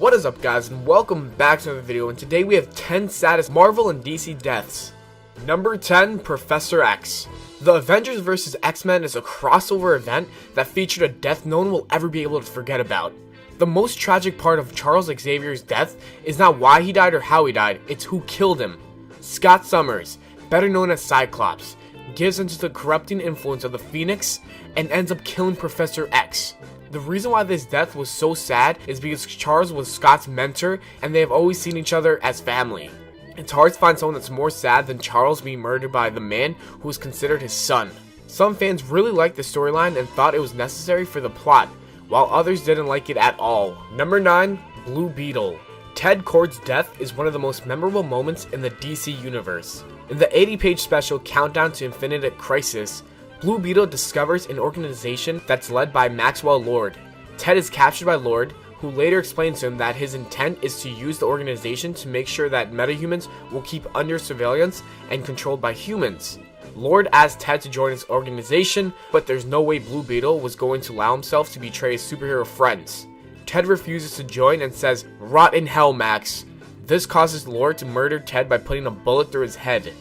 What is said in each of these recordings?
What is up, guys, and welcome back to another video, and today we have 10 saddest Marvel and DC deaths. Number 10, Professor X. The Avengers vs. X-Men is a crossover event that featured a death no one will ever be able to forget about. The most tragic part of Charles Xavier's death is not why he died or how he died, it's who killed him. Scott Summers, better known as Cyclops, gives into the corrupting influence of the Phoenix and ends up killing Professor X. The reason why this death was so sad is because Charles was Scott's mentor and they have always seen each other as family. It's hard to find someone that's more sad than Charles being murdered by the man who was considered his son. Some fans really liked the storyline and thought it was necessary for the plot, while others didn't like it at all. Number 9, Blue Beetle. Ted Kord's death is one of the most memorable moments in the DC universe. In the 80-page special Countdown to Infinite Crisis, Blue Beetle discovers an organization that's led by Maxwell Lord. Ted is captured by Lord, who later explains to him that his intent is to use the organization to make sure that metahumans will keep under surveillance and controlled by humans. Lord asks Ted to join his organization, but there's no way Blue Beetle was going to allow himself to betray his superhero friends. Ted refuses to join and says, "Rot in hell, Max." This causes Lord to murder Ted by putting a bullet through his head.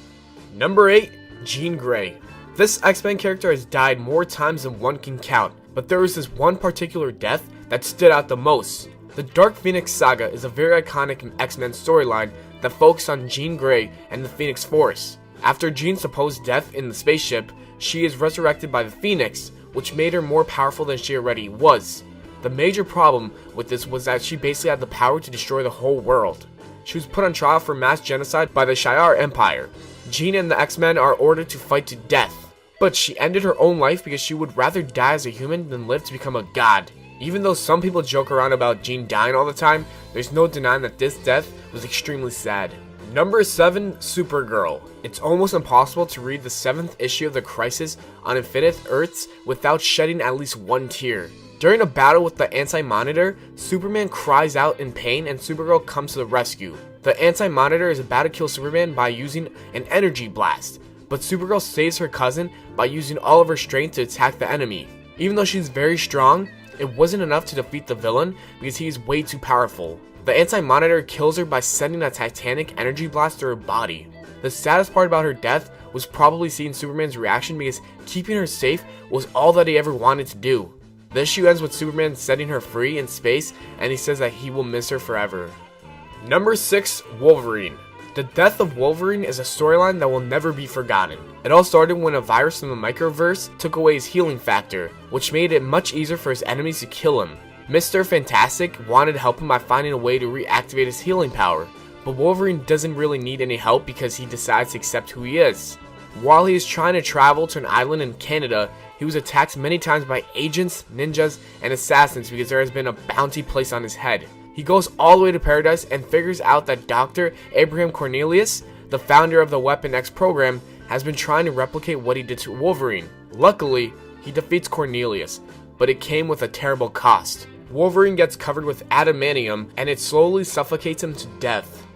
Number 8, Jean Grey. This X-Men character has died more times than one can count, but there was this one particular death that stood out the most. The Dark Phoenix saga is a very iconic X-Men storyline that focused on Jean Grey and the Phoenix Force. After Jean's supposed death in the spaceship, she is resurrected by the Phoenix, which made her more powerful than she already was. The major problem with this was that she basically had the power to destroy the whole world. She was put on trial for mass genocide by the Shi'ar Empire. Jean and the X-Men are ordered to fight to death, but she ended her own life because she would rather die as a human than live to become a god. Even though some people joke around about Jean dying all the time, there's no denying that this death was extremely sad. Number 7, Supergirl. It's almost impossible to read the 7th issue of the Crisis on Infinite Earths without shedding at least one tear. During a battle with the Anti-Monitor, Superman cries out in pain and Supergirl comes to the rescue. The Anti-Monitor is about to kill Superman by using an energy blast, but Supergirl saves her cousin by using all of her strength to attack the enemy. Even though she's very strong, it wasn't enough to defeat the villain because he is way too powerful. The Anti-Monitor kills her by sending a titanic energy blast through her body. The saddest part about her death was probably seeing Superman's reaction because keeping her safe was all that he ever wanted to do. The issue ends with Superman setting her free in space and he says that he will miss her forever. Number 6, Wolverine. The death of Wolverine is a storyline that will never be forgotten. It all started when a virus from the microverse took away his healing factor, which made it much easier for his enemies to kill him. Mr. Fantastic wanted to help him by finding a way to reactivate his healing power, but Wolverine doesn't really need any help because he decides to accept who he is. While he is trying to travel to an island in Canada, he was attacked many times by agents, ninjas, and assassins because there has been a bounty placed on his head. He goes all the way to paradise and figures out that Dr. Abraham Cornelius, the founder of the Weapon X program, has been trying to replicate what he did to Wolverine. Luckily, he defeats Cornelius, but it came with a terrible cost. Wolverine gets covered with adamantium and it slowly suffocates him to death.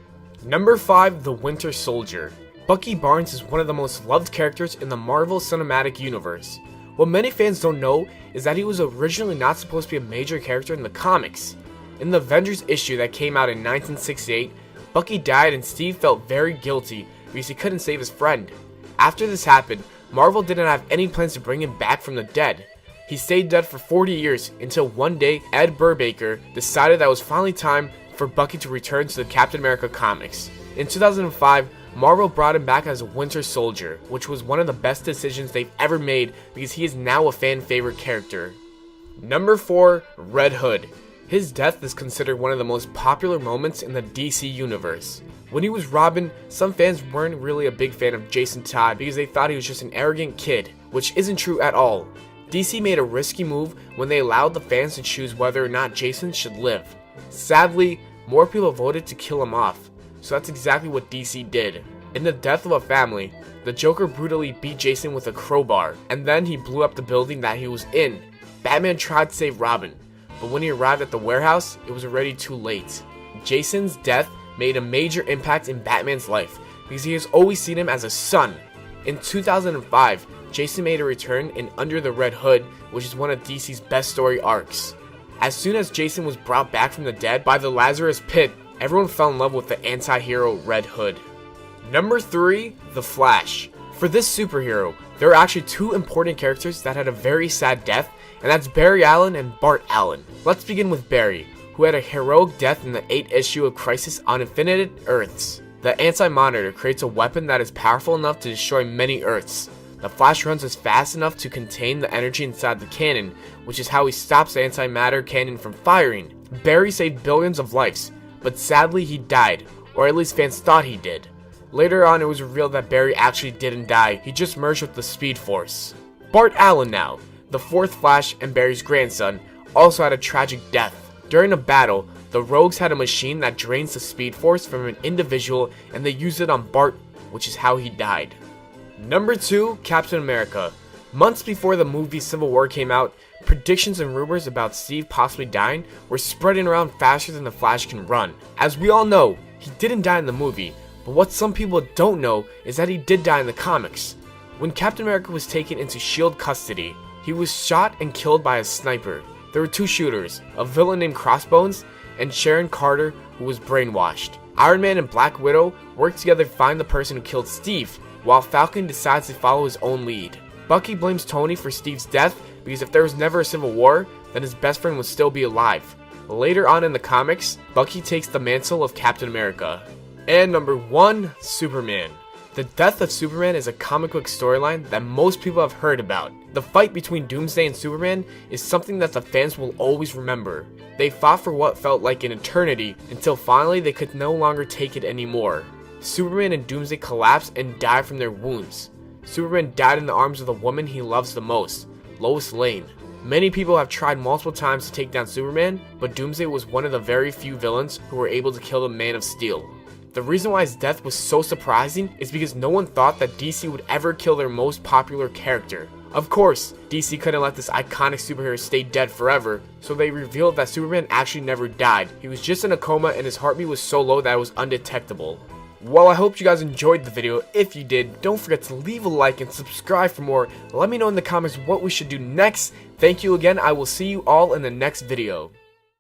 Number 5, the Winter Soldier. Bucky Barnes is one of the most loved characters in the Marvel Cinematic Universe. What many fans don't know is that he was originally not supposed to be a major character in the comics. In the Avengers issue that came out in 1968, Bucky died and Steve felt very guilty because he couldn't save his friend. After this happened, Marvel didn't have any plans to bring him back from the dead. He stayed dead for 40 years until one day Ed Brubaker decided that it was finally time for Bucky to return to the Captain America comics. In 2005, Marvel brought him back as a Winter Soldier, which was one of the best decisions they've ever made because he is now a fan favorite character. Number 4, Red Hood. His death is considered one of the most popular moments in the DC universe. When he was Robin, some fans weren't really a big fan of Jason Todd because they thought he was just an arrogant kid, which isn't true at all. DC made a risky move when they allowed the fans to choose whether or not Jason should live. Sadly, more people voted to kill him off, so that's exactly what DC did. In the death of a family, the Joker brutally beat Jason with a crowbar, and then he blew up the building that he was in. Batman tried to save Robin, but when he arrived at the warehouse, it was already too late. Jason's death made a major impact in Batman's life because he has always seen him as a son. In 2005, Jason made a return in Under the Red Hood, which is one of DC's best story arcs. As soon as Jason was brought back from the dead by the Lazarus Pit, everyone fell in love with the anti-hero Red Hood. Number 3, The Flash. For this superhero, there are actually two important characters that had a very sad death, and that's Barry Allen and Bart Allen. Let's begin with Barry, who had a heroic death in the 8th issue of Crisis on Infinite Earths. The Anti-Monitor creates a weapon that is powerful enough to destroy many Earths. The Flash runs as fast enough to contain the energy inside the cannon, which is how he stops the antimatter cannon from firing. Barry saved billions of lives, but sadly he died, or at least fans thought he did. Later on it was revealed that Barry actually didn't die, he just merged with the Speed Force. Bart Allen now, the 4th Flash and Barry's grandson, also had a tragic death. During a battle, the Rogues had a machine that drains the Speed Force from an individual and they used it on Bart, which is how he died. Number 2, Captain America. Months before the movie Civil War came out, predictions and rumors about Steve possibly dying were spreading around faster than the Flash can run. As we all know, he didn't die in the movie, but what some people don't know is that he did die in the comics. When Captain America was taken into S.H.I.E.L.D. custody, he was shot and killed by a sniper. There were two shooters, a villain named Crossbones, and Sharon Carter, who was brainwashed. Iron Man and Black Widow worked together to find the person who killed Steve, while Falcon decides to follow his own lead. Bucky blames Tony for Steve's death because if there was never a Civil War, then his best friend would still be alive. Later on in the comics, Bucky takes the mantle of Captain America. And number 1, Superman. The death of Superman is a comic book storyline that most people have heard about. The fight between Doomsday and Superman is something that the fans will always remember. They fought for what felt like an eternity until finally they could no longer take it anymore. Superman and Doomsday collapsed and died from their wounds. Superman died in the arms of the woman he loves the most, Lois Lane. Many people have tried multiple times to take down Superman, but Doomsday was one of the very few villains who were able to kill the Man of Steel. The reason why his death was so surprising is because no one thought that DC would ever kill their most popular character. Of course, DC couldn't let this iconic superhero stay dead forever, so they revealed that Superman actually never died. He was just in a coma and his heartbeat was so low that it was undetectable. Well, I hope you guys enjoyed the video. If you did, don't forget to leave a like and subscribe for more. Let me know in the comments what we should do next. Thank you again. I will see you all in the next video.